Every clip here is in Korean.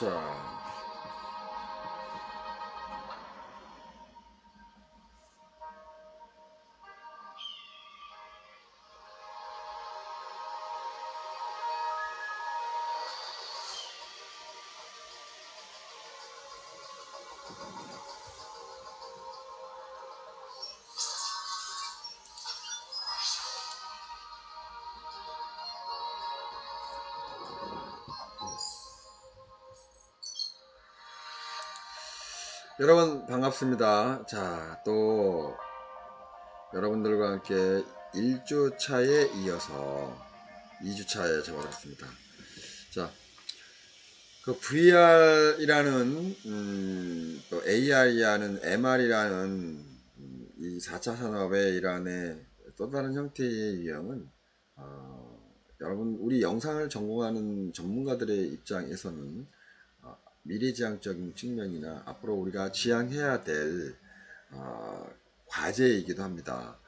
자, 여러분 반갑습니다. 자, 또 여러분들과 함께 1주차에 이어서 2주차에 접어들었습니다. 자, 그 VR이라는 또 AR이라는 MR이라는 이 4차 산업의 일환의 또 다른 형태의 유형은 여러분 우리 영상을 전공하는 전문가들의 입장에서는 미래지향적인 측면이나 앞으로 우리가 지향해야 될 과제이기도 합니다.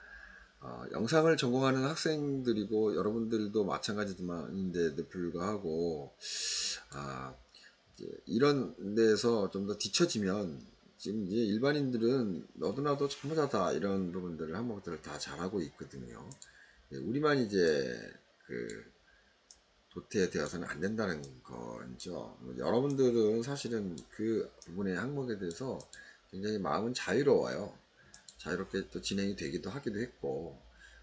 영상을 전공하는 학생들이고 여러분들도 마찬가지인데도 불구하고 이런 데서 좀 더 뒤처지면 지금 이제 일반인들은 너도 나도 전부 다 이런 부분들을 항목들을 다 잘하고 있거든요. 우리만 이제 그 도태되어서는 안 된다는 거죠. 여러분들은 사실은 그 부분의 항목에 대해서 굉장히 마음은 자유로워요. 자유롭게 또 진행이 되기도 하기도 했고,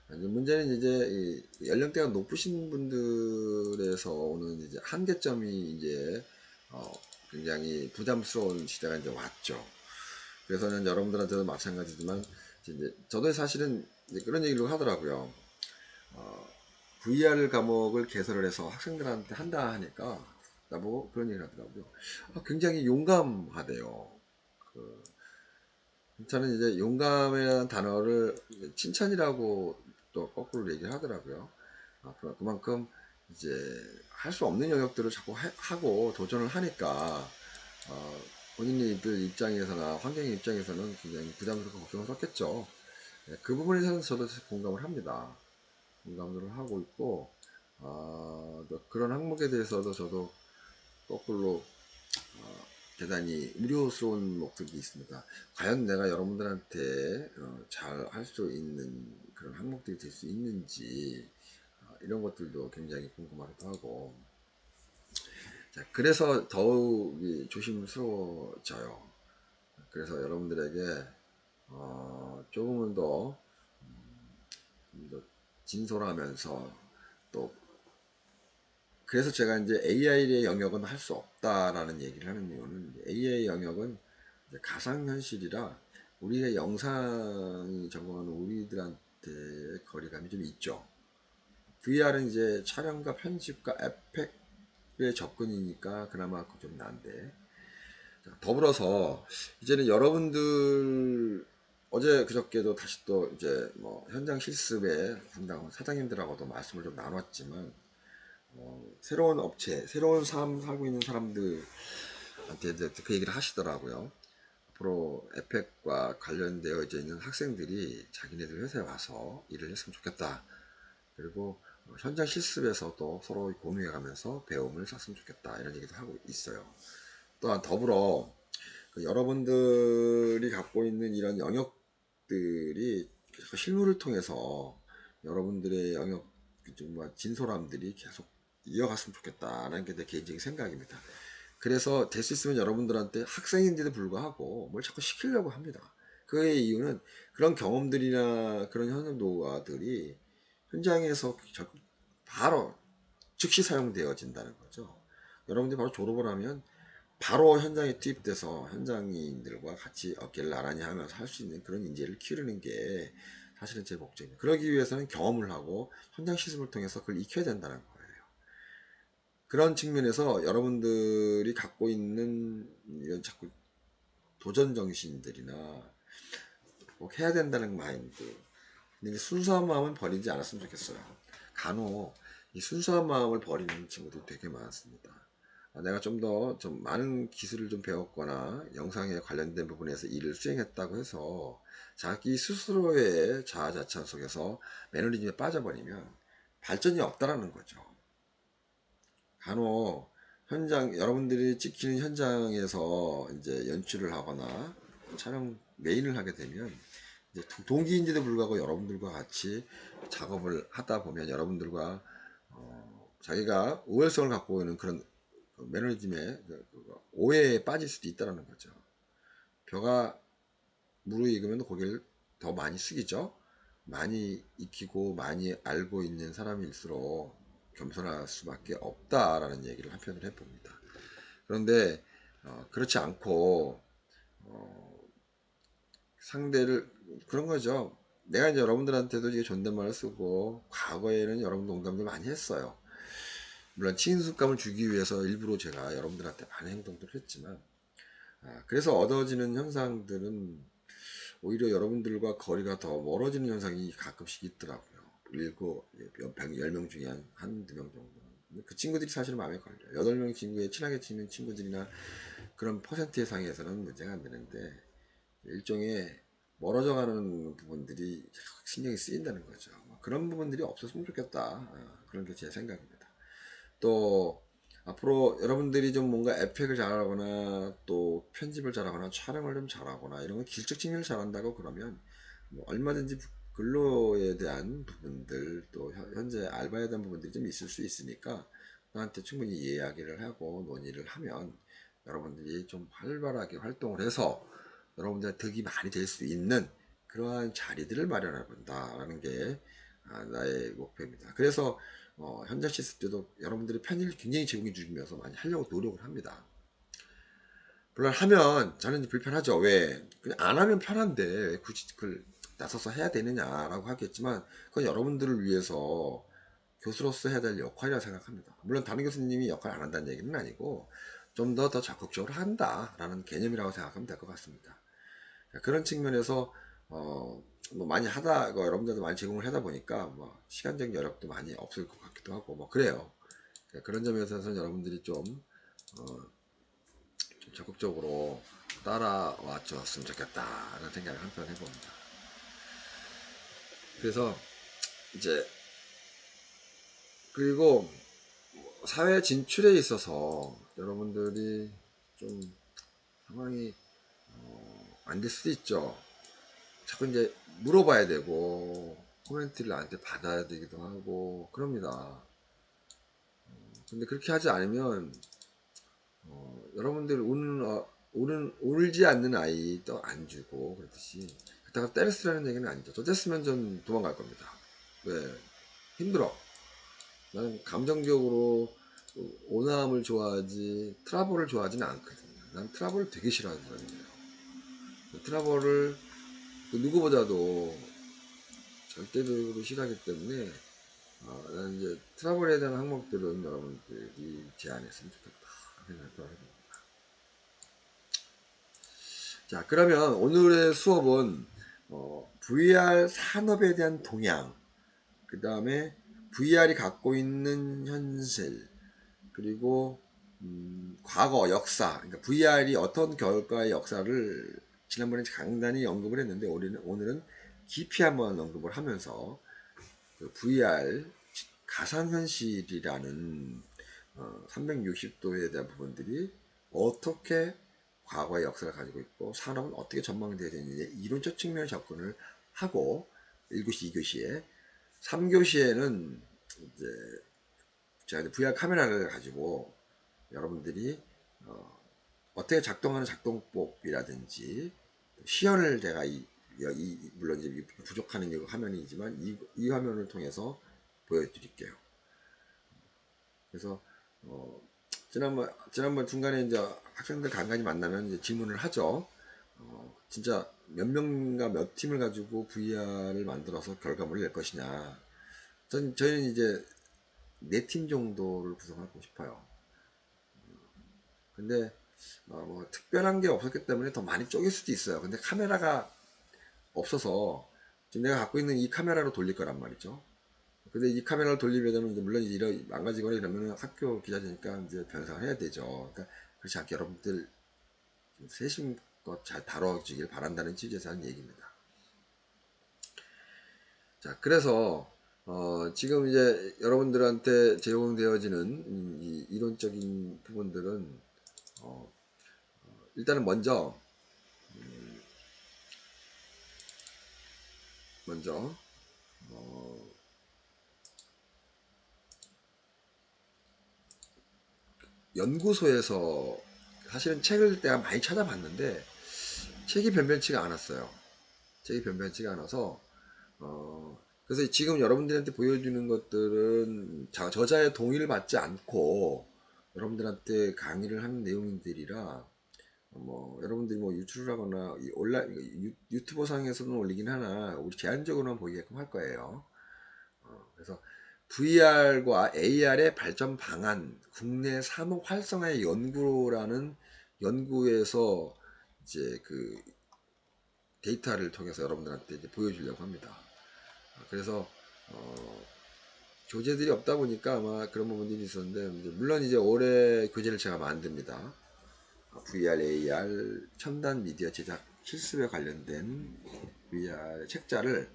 문제는 이제 연령대가 높으신 분들에서 오는 이제 한계점이 이제 굉장히 부담스러운 시대가 이제 왔죠. 그래서는 여러분들한테도 마찬가지지만 이제 저도 사실은 이제 그런 얘기를 하더라고요. VR 과목을 개설을 해서 학생들한테 한다 하니까 나보고 그런 얘기를 하더라고요. 굉장히 용감하대요. 저는 이제 용감이라는 단어를 칭찬이라고 또 거꾸로 얘기를 하더라고요. 그만큼 이제 할 수 없는 영역들을 자꾸 하고 도전을 하니까 본인들 입장에서나 환경의 입장에서는 굉장히 부담스럽고 걱정스럽겠죠. 그 부분에서는 저도 공감을 합니다. 공감을 하고 있고 그런 항목에 대해서도 저도 거꾸로 대단히 우려스러운 목적이 있습니다. 과연 내가 여러분들한테 잘 할 수 있는 그런 항목들이 될 수 있는지 이런 것들도 굉장히 궁금하기도 하고, 자, 그래서 더욱 조심스러워져요. 그래서 여러분들에게 조금은 더 진솔하면서 또 그래서 제가 이제 AI의 영역은 할 수 없다라는 얘기를 하는 이유는 AI 영역은 가상현실이라 우리의 영상이 전공하는 우리들한테 거리감이 좀 있죠. VR은 이제 촬영과 편집과 에펙트의 접근이니까 그나마 좀 나은데, 더불어서 이제는 여러분들 어제 그저께도 다시 또 이제 뭐 현장 실습에 담당 사장님들하고도 말씀을 좀 나눴지만 새로운 업체, 새로운 삶 살고 있는 사람들한테 이제 그 얘기를 하시더라고요. 앞으로 에펙과 관련되어 있는 학생들이 자기네들 회사에 와서 일을 했으면 좋겠다. 그리고 현장 실습에서 또 서로 공유해가면서 배움을 샀으면 좋겠다. 이런 얘기도 하고 있어요. 또한 더불어 여러분들이 갖고 있는 이런 영역들이 실무를 통해서 여러분들의 영역 정말 진솔함들이 계속 이어갔으면 좋겠다라는 게 내 개인적인 생각입니다. 그래서 될 수 있으면 여러분들한테 학생인데도 불구하고 뭘 자꾸 시키려고 합니다. 그의 이유는 그런 경험들이나 그런 현장 노하우들이 현장에서 바로 즉시 사용되어진다는 거죠. 여러분들이 바로 졸업을 하면 바로 현장에 투입돼서 현장인들과 같이 어깨를 나란히 하면서 할 수 있는 그런 인재를 키우는 게 사실은 제 목적입니다. 그러기 위해서는 경험을 하고 현장 실습을 통해서 그걸 익혀야 된다는 거예요. 그런 측면에서 여러분들이 갖고 있는 이런 자꾸 도전 정신들이나 꼭 해야 된다는 마인드, 근데 순수한 마음은 버리지 않았으면 좋겠어요. 간혹 이 순수한 마음을 버리는 친구들이 되게 많습니다. 내가 좀 더 좀 많은 기술을 좀 배웠거나 영상에 관련된 부분에서 일을 수행했다고 해서 자기 스스로의 자아자찬 속에서 매너리즘에 빠져버리면 발전이 없다라는 거죠. 간혹 여러분들이 찍히는 현장에서 이제 연출을 하거나 촬영 메인을 하게 되면 이제 동기인지도 불구하고 여러분들과 같이 작업을 하다 보면 여러분들과 자기가 우월성을 갖고 있는 그런 매너리즘의 오해에 빠질 수도 있다는 거죠. 벼가 무르익으면 고개를 더 많이 숙이죠. 많이 익히고 많이 알고 있는 사람일수록 겸손할 수밖에 없다라는 얘기를 한편으로 해봅니다. 그런데 그렇지 않고 상대를 그런 거죠. 내가 이제 여러분들한테도 이게 존댓말을 쓰고 과거에는 여러분 농담도 많이 했어요. 물론 친숙감을 주기 위해서 일부러 제가 여러분들한테 많은 행동들을 했지만 그래서 얻어지는 현상들은 오히려 여러분들과 거리가 더 멀어지는 현상이 가끔씩 있더라고요. 그리고 10명 중에 한두 명 정도. 그 친구들이 사실 마음에 걸려요. 8명 친구에 친하게 지낸 친구들이나 그런 퍼센트의 상에서는 문제가 안 되는데 일종의 멀어져 가는 부분들이 신경이 쓰인다는 거죠. 그런 부분들이 없었으면 좋겠다. 그런 게 제 생각입니다. 또 앞으로 여러분들이 좀 뭔가 에펙을 잘하거나 또 편집을 잘하거나 촬영을 좀 잘하거나 이런 거 기술적 측면을 잘한다고 그러면 뭐 얼마든지 근로에 대한 부분들 또 현재 알바에 대한 부분들이 좀 있을 수 있으니까 나한테 충분히 이야기를 하고 논의를 하면 여러분들이 좀 활발하게 활동을 해서 여러분들의 득이 많이 될 수 있는 그러한 자리들을 마련해 본다라는 게 나의 목표입니다. 그래서 현장 시스템 때도 여러분들이 편의를 굉장히 제공해 주면서 많이 하려고 노력을 합니다. 물론 하면 저는 불편하죠. 왜? 그냥 안 하면 편한데 왜 굳이 그걸 나서서 해야 되느냐라고 하겠지만 그건 여러분들을 위해서 교수로서 해야 될 역할이라 생각합니다. 물론 다른 교수님이 역할 안 한다는 얘기는 아니고 좀 더 적극적으로 한다라는 개념이라고 생각하면 될 것 같습니다. 그런 측면에서 뭐 많이 하다 여러분들도 많이 제공을 하다 보니까 뭐 시간적 여력도 많이 없을 것 같기도 하고 뭐 그래요. 그런 점에서는 여러분들이 좀 적극적으로 따라와 줬으면 좋겠다는 생각을 한편 해봅니다. 그래서 이제 그리고 사회 진출에 있어서 여러분들이 좀 상황이 안 될 수도 있죠. 자꾸 이제 물어봐야 되고 코멘트를 나한테 받아야 되기도 하고 그럽니다. 근데 그렇게 하지 않으면 여러분들 울지 않는 아이 또 안 주고 그렇듯이 그렇다고 때려쓰라는 얘기는 아니죠. 저 뗐으면 전 도망갈 겁니다. 왜? 힘들어. 나는 감정적으로 온화함을 좋아하지 트러블을 좋아하지는 않거든요. 난 트러블을 되게 싫어하는 사람이에요. 트러블을 누구보다도 절대적으로 싫어하기 때문에 나는 이제 트러블에 대한 항목들은 여러분들이 제안했으면 좋겠다 생각을 해봅니다. 자, 그러면 오늘의 수업은 VR 산업에 대한 동향, 그 다음에 VR이 갖고 있는 현실, 그리고 과거 역사, 그러니까 VR이 어떤 결과의 역사를 지난번에 간단히 언급을 했는데 오늘은 깊이 한번 언급을 하면서 그 VR 가상현실이라는 360도에 대한 부분들이 어떻게 과거의 역사를 가지고 있고 산업은 어떻게 전망되어야 되는지 이론적 측면의 접근을 하고 1교시, 2교시에 3교시에는 이제 제가 이제 VR 카메라를 가지고 여러분들이 어떻게 작동하는 작동법이라든지 시연을 제가 물론 이제 부족하는 이 화면이지만 이 화면을 통해서 보여드릴게요. 그래서 지난번 중간에 이제 학생들 간간히 만나면 이제 질문을 하죠. 진짜 몇 명과 몇 팀을 가지고 VR을 만들어서 결과물을 낼 것이냐. 저희는 이제 4팀 정도를 구성하고 싶어요. 근데 뭐 특별한 게 없었기 때문에 더 많이 쪼갤 수도 있어요. 근데 카메라가 없어서 지금 내가 갖고 있는 이 카메라로 돌릴 거란 말이죠. 근데 이 카메라를 돌리게 되면 이제 물론 이제 망가지거나 이러면 학교 기자재니까 이제 변상을 해야 되죠. 그러니까 그렇지 않게 여러분들 세심껏 잘 다뤄주길 바란다는 취지에서 하는 얘기입니다. 자, 그래서 지금 이제 여러분들한테 제공되어지는 이 이론적인 부분들은 일단은 먼저 연구소에서 사실은 책을 내가 많이 찾아봤는데 책이 변변치가 않았어요. 책이 변변치가 않아서 그래서 지금 여러분들한테 보여주는 것들은 저자의 동의를 받지 않고 여러분들한테 강의를 하는 내용들이라 여러분들이 뭐 유튜브를 하거나 온라인 유튜버 상에서는 올리긴 하나 우리 제한적으로만 보이게끔 할 거예요. 그래서 VR과 AR의 발전 방안 국내 산업 활성화의 연구라는 연구에서 이제 그 데이터를 통해서 여러분들한테 이제 보여주려고 합니다. 그래서 교재들이 없다 보니까 아마 그런 부분들이 있었는데 물론 이제 올해 교재를 제가 만듭니다. VR, AR 첨단 미디어 제작 실습에 관련된 VR 책자를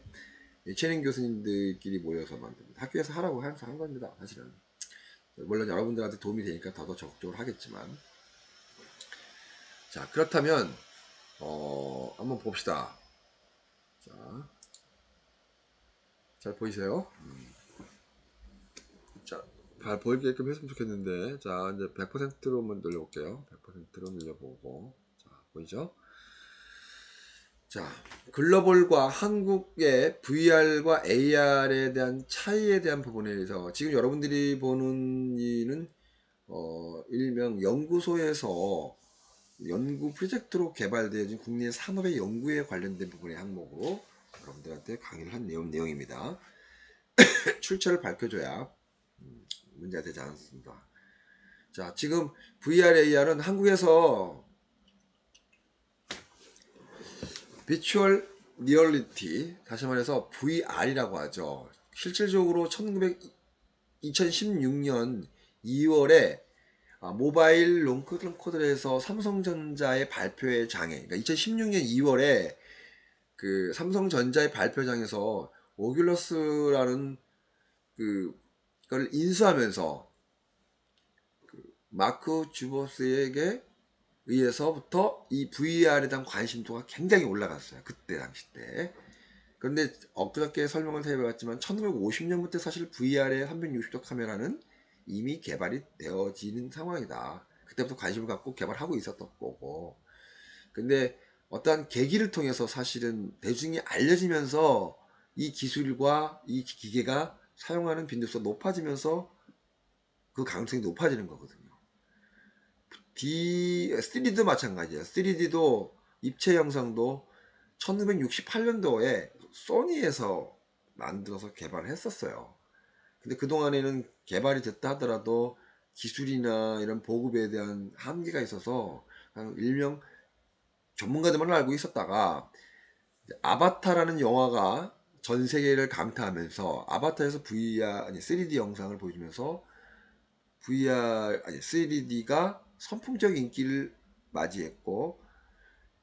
예체능 교수님들끼리 모여서 만듭니다. 학교에서 하라고 항상 한 겁니다. 사실은 물론 여러분들한테 도움이 되니까 더 적극적으로 하겠지만 자 그렇다면 한번 봅시다. 자, 잘 보이세요? 자, 잘 보이게끔 했으면 좋겠는데 자 이제 100%로만 늘려볼게요. 100%로 늘려보고 자 보이죠? 자, 글로벌과 한국의 VR과 AR에 대한 차이에 대한 부분에 대해서 지금 여러분들이 보는 이는 일명 연구소에서 연구 프로젝트로 개발되어진 국내 산업의 연구에 관련된 부분의 항목으로 여러분들한테 강의를 한 내용입니다. 출처를 밝혀줘야 문제가 되지 않습니다. 자, 지금 VR, AR은 한국에서 비추얼 리얼리티, 다시 말해서 VR이라고 하죠. 실질적으로 2016년 2월에 모바일 롱코드에서 삼성전자의 발표회 장에, 그러니까 2016년 2월에 그 삼성전자의 발표장에서 오큘러스라는 그걸 인수하면서 마크 주버스에게 의해서부터 이 VR에 대한 관심도가 굉장히 올라갔어요. 그때 당시 때. 그런데 엊그저께 설명을 해봤지만 1950년부터 사실 VR의 360도 카메라는 이미 개발이 되어지는 상황이다. 그때부터 관심을 갖고 개발하고 있었던 거고. 근데 어떠한 계기를 통해서 사실은 대중이 알려지면서 이 기술과 이 기계가 사용하는 빈도수가 높아지면서 그 가능성이 높아지는 거거든요. 3D도 마찬가지예요. 3D도 입체 영상도 1968년도에 소니에서 만들어서 개발을 했었어요. 근데 그동안에는 개발이 됐다 하더라도 기술이나 이런 보급에 대한 한계가 있어서 일명 전문가들만 알고 있었다가 아바타라는 영화가 전 세계를 강타하면서 아바타에서 VR 아니 3D 영상을 보여주면서 VR 아니 3D가 선풍적 인기를 맞이했고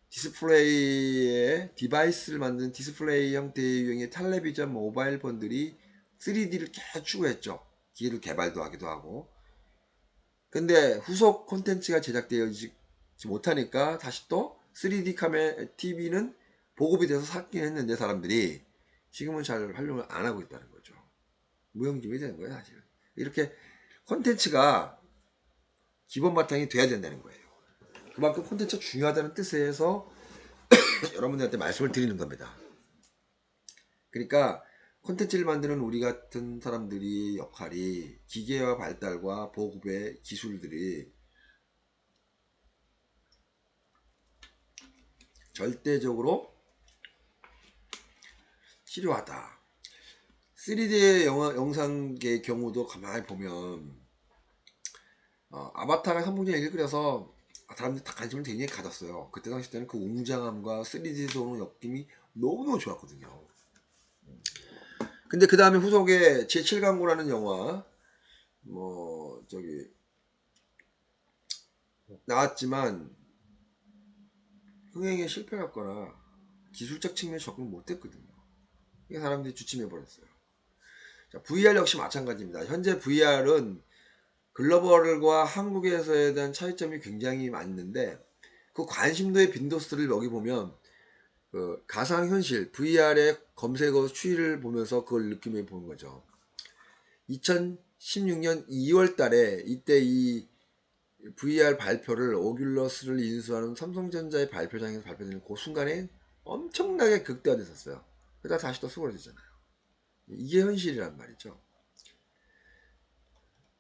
디스플레이에 디바이스를 만든 디스플레이 형태의 유형의 텔레비전 모바일 폰들이 3D를 계속 추구했죠. 기계를 개발도 하기도 하고. 근데 후속 콘텐츠가 제작되어지지 못하니까 다시 또 3D 카메라 TV는 보급이 돼서 샀긴 했는데 사람들이 지금은 잘 활용을 안 하고 있다는 거죠. 무용지물이 되는 거예요, 사실은. 이렇게 콘텐츠가 기본 바탕이 돼야 된다는 거예요. 그만큼 콘텐츠가 중요하다는 뜻에서 여러분들한테 말씀을 드리는 겁니다. 그러니까 콘텐츠를 만드는 우리 같은 사람들이 역할이 기계화 발달과 보급의 기술들이 절대적으로 필요하다. 3D의 영상의 경우도 가만히 보면 아바타가 선풍적인 얘기를 그려서 사람들이 다 관심을 굉장히 가졌어요. 그때 당시 때는 그 웅장함과 3D에서 오는 느낌이 너무너무 좋았거든요. 근데 그 다음에 후속에 제7강고라는 영화 나왔지만 흥행에 실패했거나 기술적 측면에 접근 못했거든요. 이게 사람들이 주춤해버렸어요. 자, VR 역시 마찬가지입니다. 현재 VR은 글로벌과 한국에서에 대한 차이점이 굉장히 많은데 그 관심도의 빈도수를 여기 보면 그 가상현실 VR의 검색어 추이를 보면서 그걸 느끼며 보는 거죠. 2016년 2월 달에 이때 이 VR 발표를 오큘러스를 인수하는 삼성전자의 발표장에서 발표되는 그 순간에 엄청나게 극대화됐었어요. 그러다 다시 또 수그러지잖아요. 이게 현실이란 말이죠.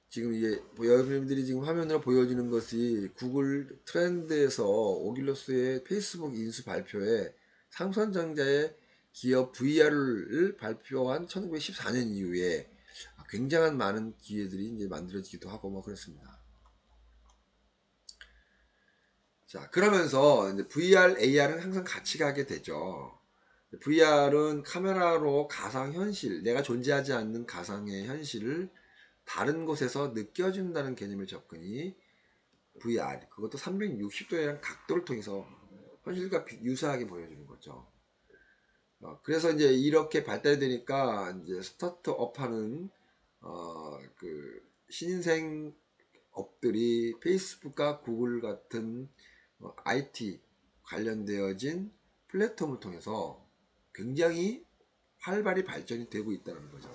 지금 이게 여러분들이 지금 화면으로 보여지는 것이 구글 트렌드에서 오큘러스의 페이스북 인수 발표에 삼성전자의 기업 VR을 발표한 1914년 이후에 굉장한 많은 기회들이 이제 만들어지기도 하고 뭐 그렇습니다. 자, 그러면서 이제 VR, AR은 항상 같이 가게 되죠. VR은 카메라로 가상현실, 내가 존재하지 않는 가상의 현실을 다른 곳에서 느껴준다는 개념의 접근이 VR, 그것도 360도의 각도를 통해서 현실과 유사하게 보여주는 거죠. 그래서 이제 이렇게 발달이 되니까 이제 스타트업 하는 그 신생 업들이 페이스북과 구글 같은 IT 관련되어진 플랫폼을 통해서 굉장히 활발히 발전이 되고 있다는 거죠.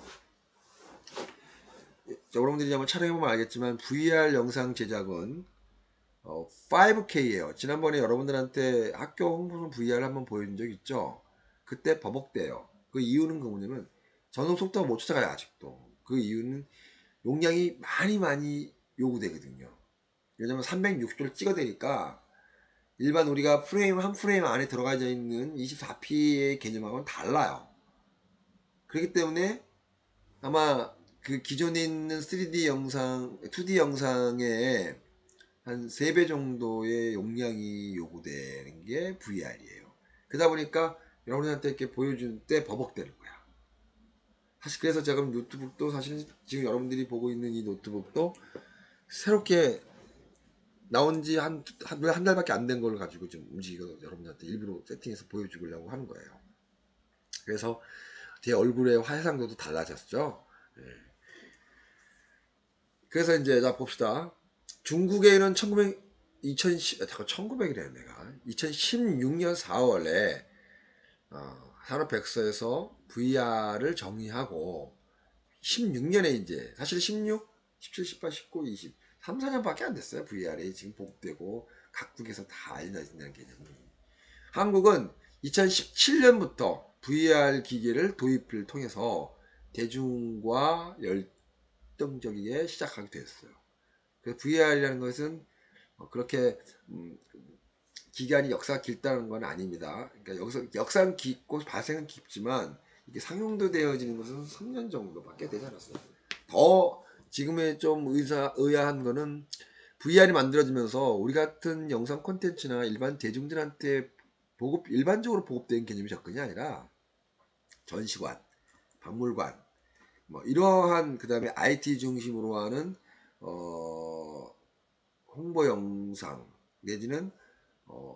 여러분들이 한번 촬영해보면 알겠지만 VR 영상 제작은 5K예요. 지난번에 여러분들한테 학교 홍보선 VR 한번 보여준 적 있죠? 그때 버벅대요. 그 이유는 그 뭐냐면 전송 속도가 못 찾아가요 아직도. 그 이유는 용량이 많이 요구되거든요. 왜냐면 360도를 찍어대니까 일반 우리가 프레임 한 프레임 안에 들어가져 있는 24p의 개념하고는 달라요. 그렇기 때문에 아마 그 기존에 있는 3D 영상, 2D 영상에 한 3배 정도의 용량이 요구되는 게 VR이에요. 그러다 보니까 여러분한테 이렇게 보여줄 때 버벅대는 거야. 사실 그래서 제가 노트북도 사실 지금 여러분들이 보고 있는 이 노트북도 새롭게 나온 지 한 달밖에 안 된 걸 가지고 좀 움직이고 여러분들한테 일부러 세팅해서 보여주려고 하는 거예요. 그래서 제 얼굴의 화상도도 달라졌죠. 예. 그래서 이제 자 봅시다. 중국에는 1900이래 내가 2016년 4월에 산업백서에서 VR을 정의하고 16년에 이제 사실 16, 17, 18, 19, 20 3, 4년밖에 안 됐어요. VR이 지금 보급되고 각국에서 다 알려진다는 개념이. 한국은 2017년부터 VR 기계를 도입을 통해서 대중과 열정적이게 시작하게 됐어요. 그래서 VR이라는 것은 그렇게 기간이 역사가 길다는 건 아닙니다. 그러니까 여기서 역사는 깊고 발생은 깊지만 이게 상용도 되어지는 것은 3년 정도밖에 되지 않았어요. 더 지금의 좀 의아한 거는 VR이 만들어지면서 우리 같은 영상 콘텐츠나 일반 대중들한테 일반적으로 보급된 개념이 접근이 아니라 전시관, 박물관, 뭐 이러한 그 다음에 IT 중심으로 하는 홍보 영상 내지는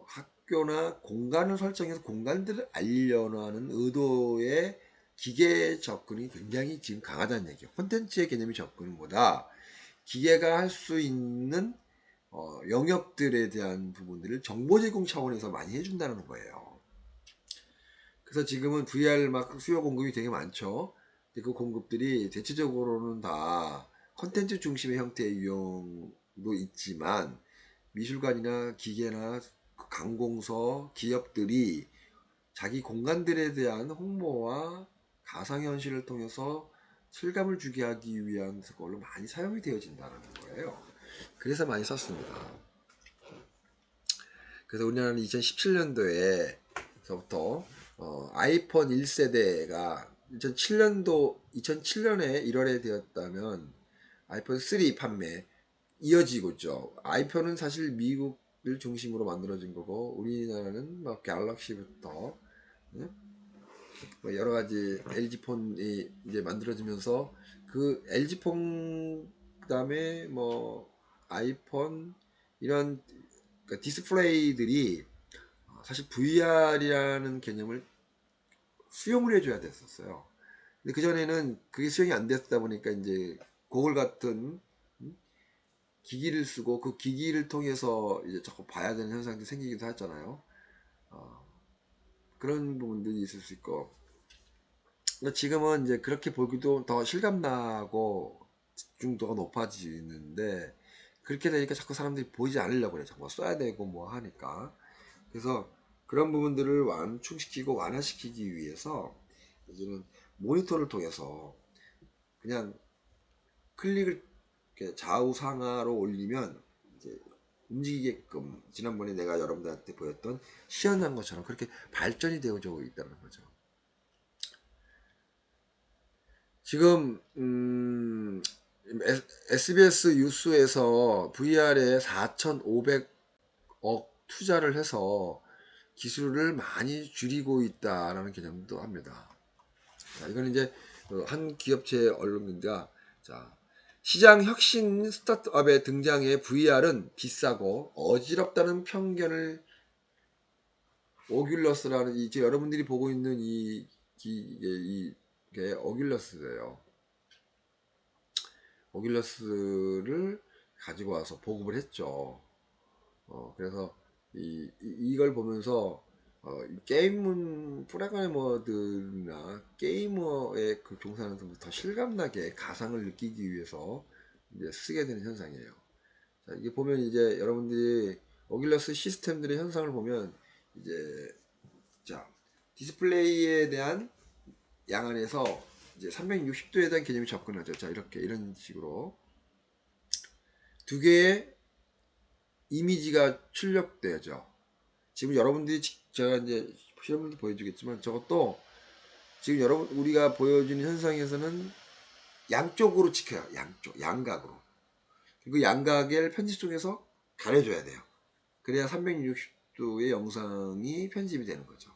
학교나 공간을 설정해서 공간들을 알려는 의도의 기계 접근이 굉장히 지금 강하다는 얘기예요. 콘텐츠의 개념의 접근보다 기계가 할 수 있는 영역들에 대한 부분들을 정보 제공 차원에서 많이 해준다는 거예요. 그래서 지금은 VR 막 수요 공급이 되게 많죠. 근데 그 공급들이 대체적으로는 다 콘텐츠 중심의 형태의 유형도 있지만 미술관이나 기계나 관공서, 기업들이 자기 공간들에 대한 홍보와 가상현실을 통해서 실감을 주게 하기 위한 걸로 많이 사용이 되어진다는 거예요. 그래서 많이 썼습니다. 그래서 우리나라는 2017년도에서부터 아이폰 1세대가 2007년에 1월에 되었다면 아이폰 3 판매 이어지고 있죠. 아이폰은 사실 미국을 중심으로 만들어진 거고 우리나라는 뭐 갤럭시부터 뭐 여러 가지 LG 폰이 이제 만들어지면서 그 LG 폰 그다음에 뭐 아이폰 이런 그러니까 디스플레이들이 사실 VR이라는 개념을 수용을 해줘야 됐었어요. 근데 그전에는 그게 수행이 안 됐다 보니까 이제 고글 같은 기기를 쓰고 그 기기를 통해서 이제 자꾸 봐야 되는 현상들이 생기기도 했잖아요. 어, 그런 부분들이 있을 수 있고. 근데 지금은 이제 그렇게 보기도 더 실감나고 집중도가 높아지는데 그렇게 되니까 자꾸 사람들이 보이지 않으려고 그래. 자꾸 써야 되고 뭐 하니까. 그래서 그런 부분들을 완충시키고 완화시키기 위해서 이제는 모니터를 통해서 그냥 클릭을 이렇게 좌우상하로 올리면 이제 움직이게끔 지난번에 내가 여러분들한테 보였던 시연한 것처럼 그렇게 발전이 되어져 있다는 거죠. 지금 SBS 뉴스에서 VR에 4,500억 투자를 해서 기술을 많이 줄이고 있다라는 개념도 합니다. 자, 이건 이제 한 기업체 언론인가 자 시장 혁신 스타트업의 등장에 VR은 비싸고 어지럽다는 편견을 오큘러스라는 이제 여러분들이 보고 있는 이게 오큘러스예요. 오큘러스를 가지고 와서 보급을 했죠. 그래서 이걸 보면서 게임 프로그래머들이나 게이머의 그 종사하는 분들 더 실감나게 가상을 느끼기 위해서 이제 쓰게 되는 현상이에요. 자, 이게 보면 이제 여러분들이 오큘러스 시스템들의 현상을 보면 이제 자 디스플레이에 대한 양안에서 이제 360도에 대한 개념이 접근하죠. 자 이렇게 이런 식으로 두 개의 이미지가 출력되죠. 지금 여러분들이 제가 이제 실험도 보여주겠지만 저것도 지금 여러분 우리가 보여주는 현상에서는 양쪽으로 지켜요. 양각으로. 그 양각을 편집 중에서 가려줘야 돼요. 그래야 360도의 영상이 편집이 되는 거죠.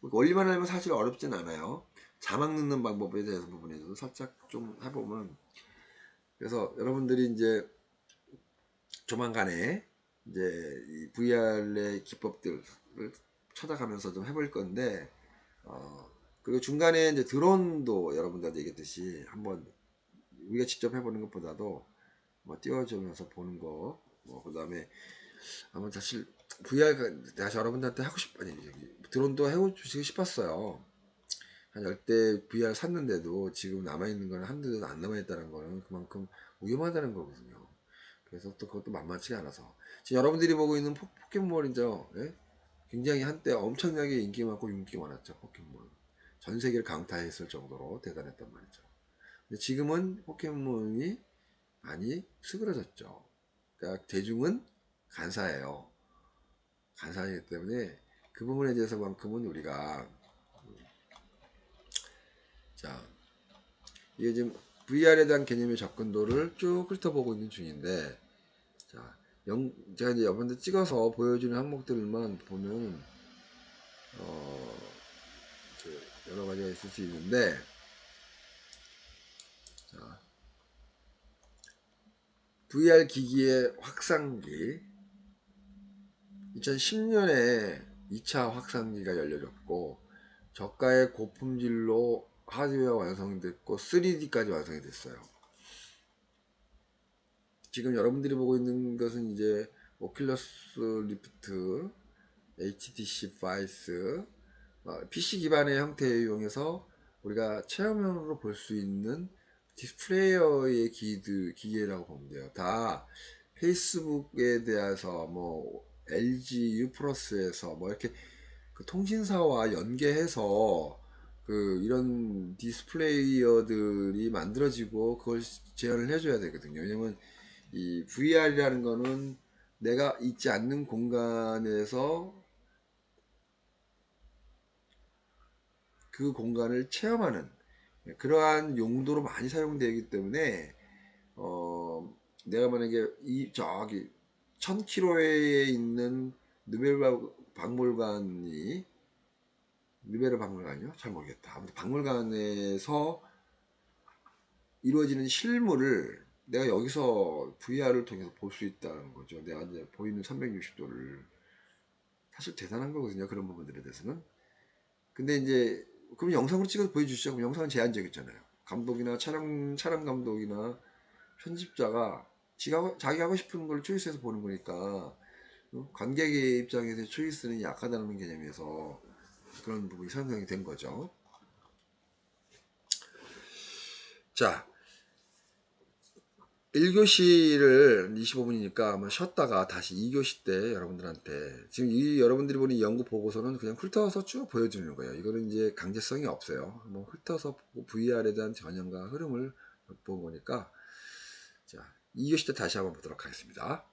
원리만 알면 사실 어렵진 않아요. 자막 넣는 방법에 대해서 부분에서도 살짝 좀 해보면 그래서 여러분들이 이제 조만간에 이제 이 VR의 기법들을 찾아가면서 좀 해볼 건데 그리고 중간에 이제 드론도 여러분들한테 얘기했듯이 한번 우리가 직접 해보는 것보다도 뭐 띄워주면서 보는 거, 뭐 그다음에 한번 사실 VR 내가 여러분들한테 하고 싶 아니 드론도 해주시고 싶었어요. 한 10대 VR 샀는데도 지금 남아있는 거는 한 대도 안 남아있다는 거는 그만큼 위험하다는 거거든요. 그래서 또 그것도 만만치가 않아서 지금 여러분들이 보고 있는 포켓몬이죠. 예? 굉장히 한때 엄청나게 인기 많고 인기 많았죠. 포켓몬 전 세계를 강타했을 정도로 대단했단 말이죠. 근데 지금은 포켓몬이 많이 수그러졌죠. 그러니까 대중은 간사해요. 간사하기 때문에 그 부분에 대해서만큼은 우리가 자 이게 지금 VR에 대한 개념의 접근도를 쭉 훑어보고 있는 중인데 자 제가 이제 여러분들 찍어서 보여주는 항목들만 보면 여러 가지가 있을 수 있는데 자, VR 기기의 확산기 2010년에 2차 확산기가 열려졌고 저가의 고품질로 하드웨어 완성됐고 3D까지 완성이 됐어요. 지금 여러분들이 보고 있는 것은 이제 오큘러스 리프트, HTC 바이스, PC 기반의 형태를 이용해서 우리가 체험형으로 볼 수 있는 디스플레이어의 기계라고 보면 돼요. 다 페이스북에 대해서 뭐 LG U 플러스에서 뭐 이렇게 그 통신사와 연계해서 그 이런 디스플레이어들이 만들어지고 그걸 제어를 해줘야 되거든요. 왜냐면 이 VR이라는 거는 내가 있지 않는 공간에서 그 공간을 체험하는 그러한 용도로 많이 사용되기 때문에 내가 만약에 이 저기 1000km에 있는 누베르 박물관이 누베르 박물관이요? 잘 모르겠다. 아무튼 박물관에서 이루어지는 실물을 내가 여기서 VR을 통해서 볼 수 있다는 거죠. 내가 이제 보이는 360도를 사실 대단한 거거든요. 그런 부분들에 대해서는. 근데 이제 그럼 영상으로 찍어서 보여주시죠. 그럼 영상은 제한적이잖아요. 감독이나 촬영 감독이나 편집자가 자기 하고 싶은 걸 초이스해서 보는 거니까 관객의 입장에서 초이스는 약하다는 개념에서 그런 부분이 상상이 된 거죠. 자, 1교시를 25분이니까 아마 쉬었다가 다시 2교시 때 여러분들한테 지금 이 여러분들이 보는 연구 보고서는 그냥 훑어서 쭉 보여주는 거예요. 이거는 이제 강제성이 없어요. 뭐 훑어서 보고 VR에 대한 전형과 흐름을 본 거니까 자, 2교시 때 다시 한번 보도록 하겠습니다.